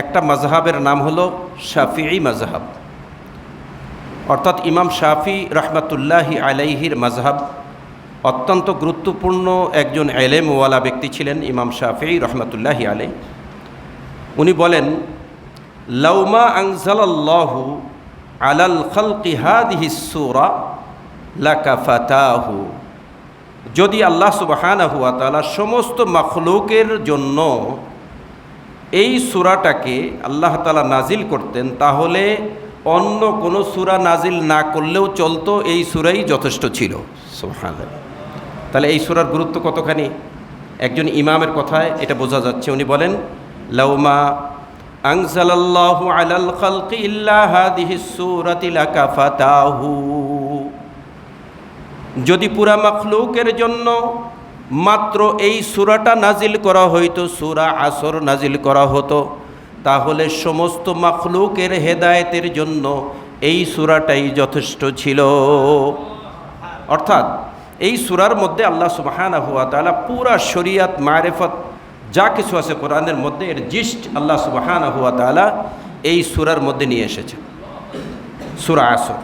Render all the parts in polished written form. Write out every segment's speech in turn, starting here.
একটা মাজহাবের নাম হলো শাফিঈ মাজহাব, অর্থাৎ ইমাম শাফি রহমাতুল্লাহি আলাইহির মাজহাব। অত্যন্ত গুরুত্বপূর্ণ একজন এলেমওয়ালা ব্যক্তি ছিলেন ইমাম শাফিঈ রহমাতুল্লাহি আলাইহি। উনি বলেন, লাউমা আনজালাল্লাহু আলাল খালকি হাদিহিস সূরা লাকাফাতাহু, যদি আল্লাহ সুবহানাহু ওয়া তাআলা সমস্ত মাখলুকের জন্য এই সূরাটাকে আল্লাহ তাআলা নাজিল করতেন, তাহলে অন্য কোনো সূরা নাজিল না করলেও চলতো, এই সূরাই যথেষ্ট ছিল। সুবহানাল্লাহ। তাহলে এই সূরার গুরুত্ব কতখানি একজন ইমামের কথায় এটা বোঝা যাচ্ছে। উনি বলেন, লাউমা আনজালাল্লাহু আলাল খালকি ইল্লা হাদিহিস সূরাতি লাকাফাতাহু, যদি পুরা মাখলুকের জন্য মাত্র এই সূরাটা নাজিল করা হইতো, সূরা আসর নাজিল করা হতো, তাহলে সমস্ত মাখলুকের হেদায়েতের জন্য এই সূরাটাই যথেষ্ট ছিল। অর্থাৎ এই সূরার মধ্যে আল্লাহ সুবহানাহু ওয়া তাআলা পুরা শরীয়ত মারিফত যা কিছু আছে কোরআনের মধ্যে, এর জিস্ট আল্লাহ সুবহানাহু ওয়া তাআলা এই সূরার মধ্যে নিয়ে এসেছেন। সূরা আসর।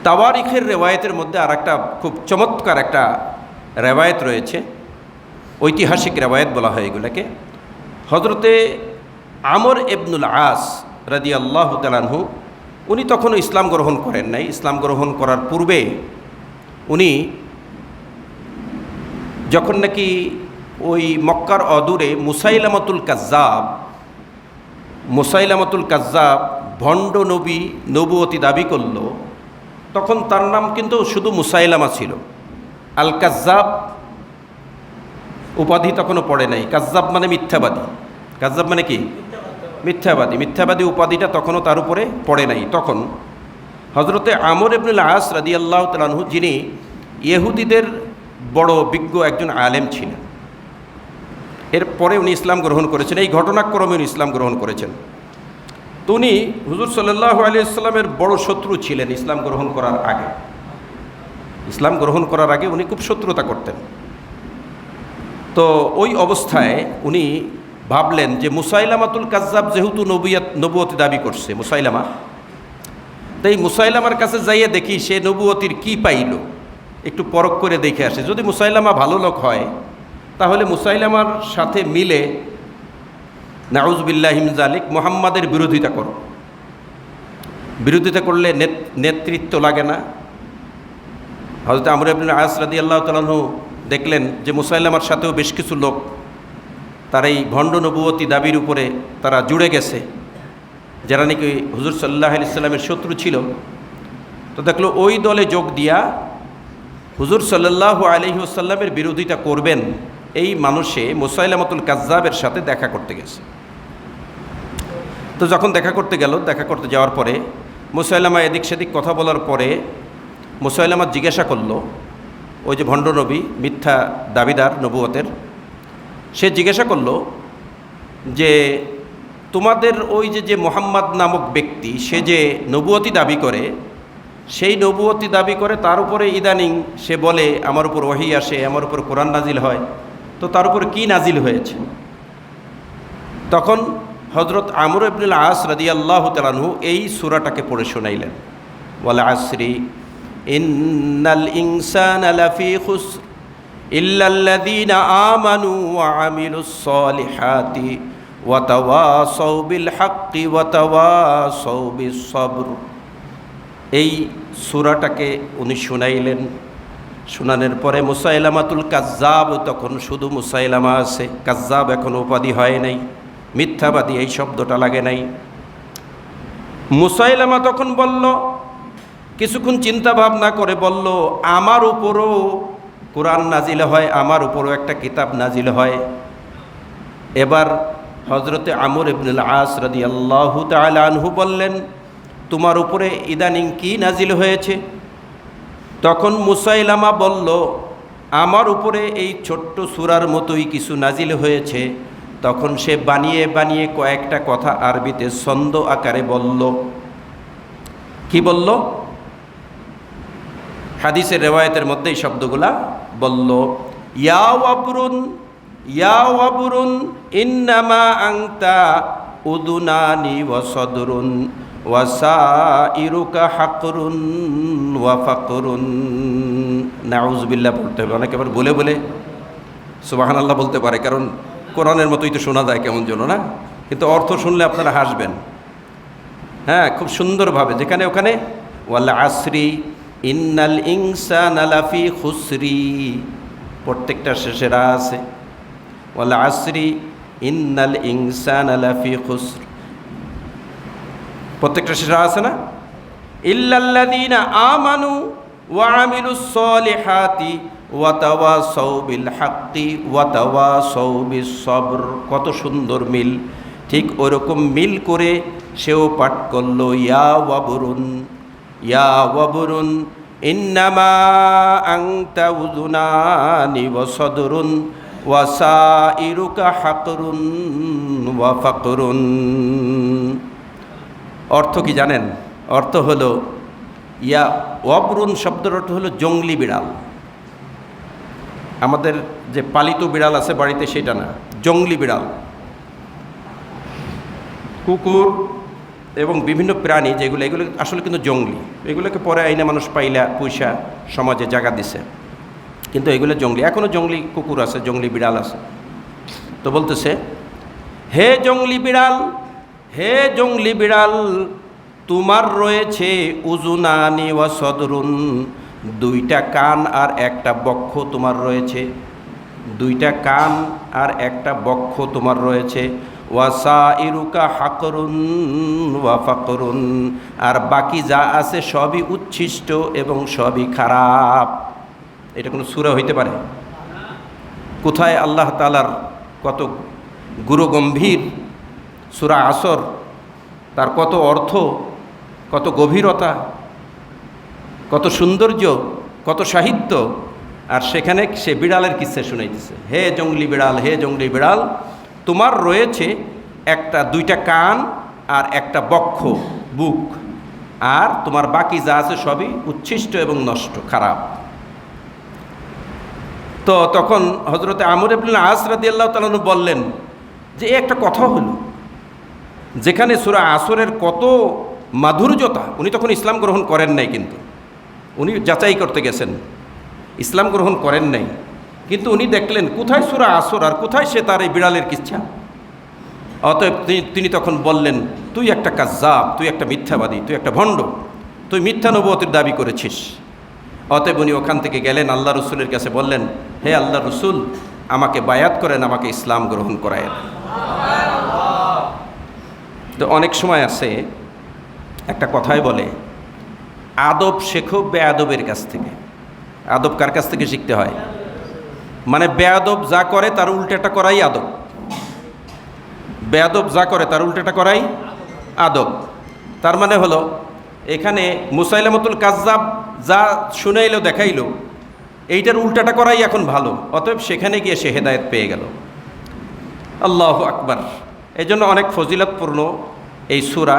তাওয়ারিখের রেওয়ায়েতের মধ্যে আর একটা খুব চমৎকার একটা রেওয়ায়েত রয়েছে, ঐতিহাসিক রেওয়ায়েত বলা হয় এগুলোকে। হজরতে আমর ইবনুল আস রাদিয়াল্লাহু তাআলা আনহু, উনি তখনও ইসলাম গ্রহণ করেন নাই। ইসলাম গ্রহণ করার পূর্বে উনি যখন নাকি ওই মক্কার অদূরে মুসাইলামাতুল কাজ্জাব ভণ্ড নবী নবুয়তি দাবি করল, তখন তার নাম কিন্তু শুধু মুসাইলামা ছিল। আল কাজ্জাব উপাধি তখনও পড়ে নাই। কাজ্জাব মানে মিথ্যাবাদী। কাজ্জাব মানে কি? মিথ্যাবাদী। মিথ্যাবাদী উপাধিটা তখনও তার উপরে পড়ে নাই। তখন হজরতে আমর ইবনুল আস রাদিয়াল্লাহু তাআলা আনহু, যিনি ইহুদিদের বড় বিজ্ঞ একজন আলেম ছিলেন, এরপরে উনি ইসলাম গ্রহণ করেছেন। এই ঘটনাক্রমে উনি ইসলাম গ্রহণ করেছেন। তো উনি হুজুর সাল্লাল্লাহু আলাইহি ওয়াসাল্লামের বড় শত্রু ছিলেন ইসলাম গ্রহণ করার আগে। ইসলাম গ্রহণ করার আগে উনি খুব শত্রুতা করতেন। তো ওই অবস্থায় উনি ভাবলেন যে মুসাইলামাতুল কাজ্জাব যেহেতু নবুয়তি দাবি করছে মুসাইলামা, তাই মুসাইলামার কাছে যাইয়ে দেখি সে নবুয়তির কি পাইল, একটু পরখ করে দেখে আসে। যদি মুসাইলামা ভালো লোক হয়, তাহলে মুসাইলামার সাথে মিলে নাউযুবিল্লাহি মিন যালিক মুহাম্মাদের বিরোধিতা করো। বিরোধিতা করলে নেতৃত্ব লাগে না। হযরত আমর ইবনে আস রাদিয়াল্লাহু তাআলা আনহু দেখলেন যে মুসাইলামার সাথেও বেশ কিছু লোক তার এই ভণ্ড নবুয়তি দাবির উপরে তারা জুড়ে গেছে, যারা নাকি হুজুর সাল্লাল্লাহু আলাইহি ওয়াসাল্লামের শত্রু ছিল। তো দেখলো ওই দলে যোগ দিয়া হুজুর সাল্লাল্লাহু আলাইহি ওয়াসাল্লামের বিরোধিতা করবেন এই মানুষে মুসাইলামাতুল কাজ্জাবের সাথে দেখা করতে গেছে। তো যখন দেখা করতে যাওয়ার পরে মুসাইলামা এদিক সেদিক কথা বলার পরে মুসাইলামা জিজ্ঞাসা করলো, ওই যে ভণ্ড নবী মিথ্যা দাবিদার নবুয়তের, সে জিজ্ঞাসা করলো যে তোমাদের ওই যে মুহাম্মদ নামক ব্যক্তি, সে যে নবুয়তি দাবি করে, সেই নবুয়তি দাবি করে, তার উপরে ইদানিং সে বলে আমার উপর ওহী আসে, আমার উপর কোরআন নাজিল হয়, তো তার উপর কি নাজিল হয়েছে? তখন হযরত আমর ইবনুল আস রাদিয়াল্লাহু তাআলা আনহু এই সূরাটাকে পড়ে শোনাইলেন, ওয়াল আসরি ইন্নাল ইনসানা লাফি খুসর ইল্লাল্লাযীনা আমানু ওয়া আমিলুস সালিহাতি ওয়া তাওয়াসাউ বিল হাক্কি ওয়া তাওয়াসাউ বিস সবর। এই সূরাটাকে উনি শুনাইলেন। শোনানোর পরে মুসাইলামাতুল কাজ্জাব, তখন শুধু মুসাইলামা আছে, কাজ্জাব এখন উপাধি হয় নাই, মিথ্যাবাদী এই শব্দটা লাগে নাই। মুসাইলামা তখন বলল, কিছুক্ষণ চিন্তা ভাবনা করে বলল, আমার উপরও কোরআন নাজিল হয়, আমার উপরও একটা কিতাব নাজিল হয়। এবার হযরতে আমর ইবনুল আস রাদিয়াল্লাহু তাআলা আনহু বললেন, তোমার উপরে ইদানিং কি নাজিল হয়েছে? তখন মুসাইলামা বলল, আমার উপরে এই ছোট্ট সূরার মতোই কিছু নাজিল হয়েছে। তখন সে বানিয়ে বানিয়ে কয়েকটা কথা আরবিতে ছন্দ আকারে বলল। কি বলল? হাদিসের রেওয়ায়েতের মধ্যে এই শব্দগুলা বলল, ইয়া ওয়াবরুন ইয়া ওয়াবরুন ইন্নামা আনতা উদুনানি ওয়া সাদরুন ওয়া সাইরুকা হাকরুন ওয়া ফাকরুন। নাউযুবিল্লাহ বলতে হবে। অনেকে আবার বলে বলে সুবহানাল্লাহ বলতে পারে, কারণ কোরআনের মতোই তো শোনা যায় কেমন যেন, না? কিন্তু অর্থ শুনলে আপনারা হাসবেন। হ্যাঁ, খুব সুন্দরভাবে, যেখানে ওখানে ওয়াল আসরি ইন্নাল ইনসানা লাফি খুসরি, প্রত্যেকটা শেষে রা আছে। ওয়াল আসরি ইন্নাল ইনসানা লাফি খুসর, প্রত্যেকটা শেষে রা আছে না? ইল্লাল্লাযীনা আমানু ওয়া আমিলুস সলিহাতি ওয়া তাওয়াসাউ বিল হাক্কি ওয়া তাওয়াসাউ বিস সবর। কত সুন্দর মিল! ঠিক ওরকম মিল করে সেও পাঠ করলো ইয়া ওয়াবরুন, ইয়া ওয়াবরুন ইন্নামা আনতা উযুনানি ওয়া সাদরুন ওয়া সাইরুকা হাকরুন ওয়া ফাকরুন। অর্থ কি জানেন? অর্থ হলো ইয়া ওয়াবরুন শব্দের অর্থ হলো জংলি বিড়াল। আমাদের যে পালিত বিড়াল আছে বাড়িতে সেটা না, জংলি বিড়াল। কুকুর এবং বিভিন্ন প্রাণী যেগুলো, এগুলো আসলে কিন্তু জংলি। এগুলোকে পরে আইনে মানুষ পাইলা পয়সা সমাজে জায়গা দিছে, কিন্তু এগুলো জংলি। এখনও জংলি কুকুর আছে, জংলি বিড়াল আছে। তো বলতেছে, হে জংলি বিড়াল, হে জংলি বিড়াল, তোমার রয়েছে উযুনানি ওয়া সদরুন, দুইটা কান আর একটা বক্ষ তোমার রয়েছে। দুইটা কান আর একটা বক্ষ তোমার রয়েছে। ওয়া সাইরুকা হাকরুন ওয়া ফাকরুন, আর বাকি যা আছে সবই উচ্ছিষ্ট এবং সবই খারাপ। এটা কোনো সূরা হইতে পারে? কোথায় আল্লাহ তাআলার কত গুরুগম্ভীর সূরা আসর, তার কত অর্থ, কত গভীরতা, কত সৌন্দর্য, কত সাহিত্য, আর সেখানে সে বিড়ালের কিস্সা শুনাইতেছে। হে জংলি বিড়াল, হে জংলি বিড়াল, তোমার রয়েছে দুইটা কান আর একটা বক্ষ, বুক, আর তোমার বাকি যা আছে সবই উচ্ছিষ্ট এবং নষ্ট, খারাপ। তো তখন হযরতে আমর ইবনে আস রাদিয়াল্লাহু তাআলা আনহু বললেন যে একটা কথা হলো, যেখানে সূরা আসরের কত মাধুর্যতা। উনি তখন ইসলাম গ্রহণ করেন নাই, কিন্তু উনি যাচাই করতে গেছেন, ইসলাম গ্রহণ করেন নাই, কিন্তু উনি দেখলেন কোথায় সূরা আসর আর কোথায় সে তার এই বিড়ালের কিচ্ছা। অতএব তিনি তখন বললেন, তুই একটা কাজ্জাব, তুই একটা মিথ্যাবাদী, তুই একটা ভণ্ড, তুই মিথ্যা নবুয়তের দাবি করেছিস। অতএব উনি ওখান থেকে গেলেন আল্লাহ রসুলের কাছে, বললেন, হে আল্লাহ রসুল, আমাকে বায়াত করেন, আমাকে ইসলাম গ্রহণ করায়েন। তো অনেক সময় আছে, একটা কথাই বলে, আদব শেখো বেয়াদবের কাছ থেকে। আদব কার কাছ থেকে শিখতে হয়? মানে বেয়াদব যা করে তার উল্টাটা করাই আদব। বেয়াদব যা করে তার উল্টাটা করাই আদব। তার মানে হলো, এখানে মুসাইলামতুল কাজ্জাব যা শুনাইলো দেখাইলো, এইটার উল্টাটা করাই এখন ভালো। অতএব সেখানে গিয়ে সে হেদায়েত পেয়ে গেল। আল্লাহু আকবার। এই জন্য অনেক ফজিলতপূর্ণ এই সূরা।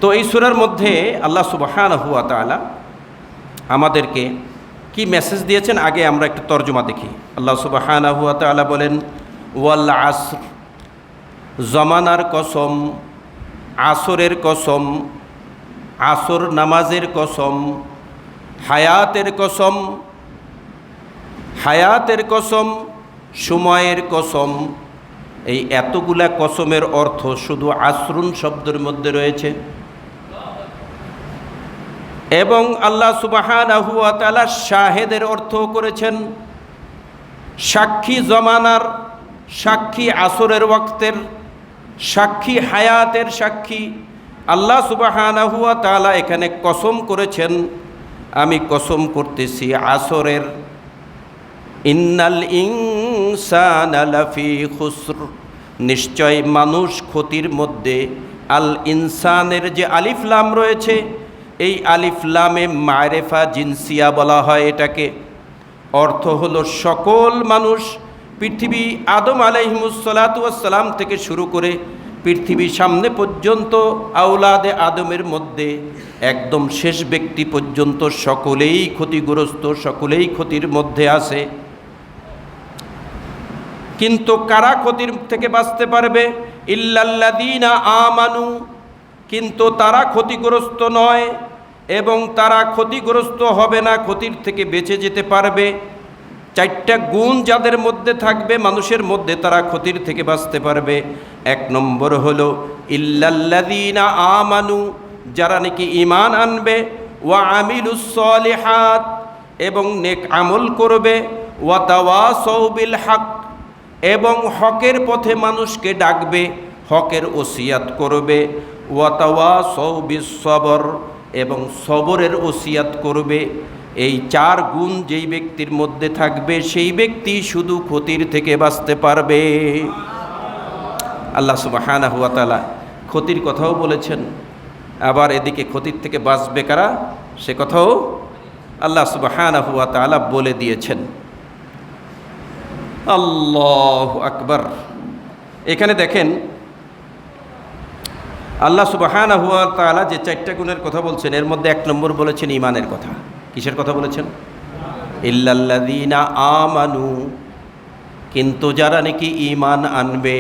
তো এই সূরার মধ্যে আল্লাহ সুবহানাহু ওয়া তাআলা আমাদেরকে কি মেসেজ দিয়েছেন, আগে আমরা একটু তর্জমা দেখি। আল্লাহ সুবহানাহু ওয়া তাআলা বলেন, ওয়াল আসর, জমানার কসম, আসরের কসম, আসর নামাজের কসম, হায়াতের কসম, হায়াতের কসম, সময়ের কসম। এই এতগুলা কসমের অর্থ শুধু আসরুন শব্দের মধ্যে রয়েছে। এবং আল্লাহ সুবহানাহু ওয়া তাআলা শাহেদের অর্থ করেছেন সাক্ষী জমানার, সাক্ষী আসরের ওয়াক্তের, সাক্ষী হায়াতের সাক্ষী। আল্লাহ সুবহানাহু ওয়া তাআলা এখানে কসম করেছেন, আমি কসম করতেছি আসরের। ইন্নাল ইনসানা লাফি খুসর, নিশ্চয় মানুষ ক্ষতির মধ্যে। আল ইনসানের যে আলিফ লাম রয়েছে, এই আলিফ লামে মারেফা জিনসিয়া বলা হয় এটাকে। অর্থ হলো সকল মানুষ, পৃথিবী আদম আলাইহিমুসসালাতু ওয়াসসালাম থেকে শুরু করে পৃথিবী সামনে পর্যন্ত, আওলাদে আদমের মধ্যে একদম শেষ ব্যক্তি পর্যন্ত সকলেই ক্ষতিগ্রস্ত, সকলেই ক্ষতির মধ্যে আছে। কিন্তু কারা ক্ষতির থেকে বাঁচতে পারবে? ইল্লাল্লাযীনা আমানু, কিন্তু তারা ক্ষতিগ্রস্ত নয় এবং তারা ক্ষতিগ্রস্ত হবে না, ক্ষতির থেকে বেঁচে যেতে পারবে। চারটা গুণ যাদের মধ্যে থাকবে মানুষের মধ্যে, তারা ক্ষতির থেকে বাঁচতে পারবে। এক নম্বর হলো ইল্লাল্লাযীনা আমানু, যারা নাকি ঈমান আনবে, ওয়া আমিলুস সলিহাত, এবং নেক আমল করবে, ওয়া তাওয়াসাউ বিল হক, এবং হকের পথে মানুষকে ডাকবে, হকের ওসিয়াত করবে, ওয়া তাওয়াসাউ বিস সবর, এবং সবরের ওসিয়াত করবে। এই চার গুণ যেই ব্যক্তির মধ্যে থাকবে সেই ব্যক্তি শুধু ক্ষতির থেকে বাঁচতে পারবে। আল্লাহ সুবহানাহু ওয়া তাআলা ক্ষতির কথাও বলেছেন, আবার এদিকে ক্ষতির থেকে বাঁচবে কারা সে কথাও আল্লাহ সুবহানাহু ওয়া তাআলা বলে দিয়েছেন। আল্লাহু আকবার। এখানে দেখেন আল্লাহ সুবহানাহু ওয়া তাআলা যে চারটা গুণের কথা বলছেন এর মধ্যে এক নম্বর বলেছেন ঈমানের কথা। কিসের কথা বলেছেন? ইল্লাল্লাযীনা আমানু, কিন্তু যারা নাকি ঈমান আনবে।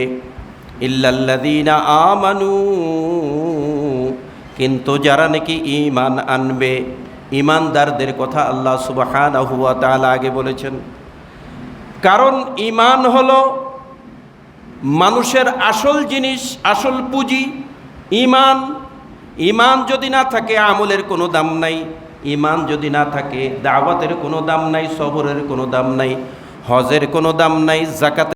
ইল্লাল্লাযীনা আমানু, কিন্তু যারা নাকি ঈমান আনবে। ঈমানদারদের কথা আল্লাহ সুবহানাহু ওয়া তাআলা আগে বলেছেন, কারণ ঈমান হলো মানুষের আসল জিনিস, আসল পুঁজি। ঈমান, ঈমান যদি না থাকে আমলের কোনো দাম নাই। ঈমান যদি না থাকে দাওয়াতের কোনো দাম নাই, সবরের কোনো দাম নাই, হজের কোনো দাম নাই, যাকাতের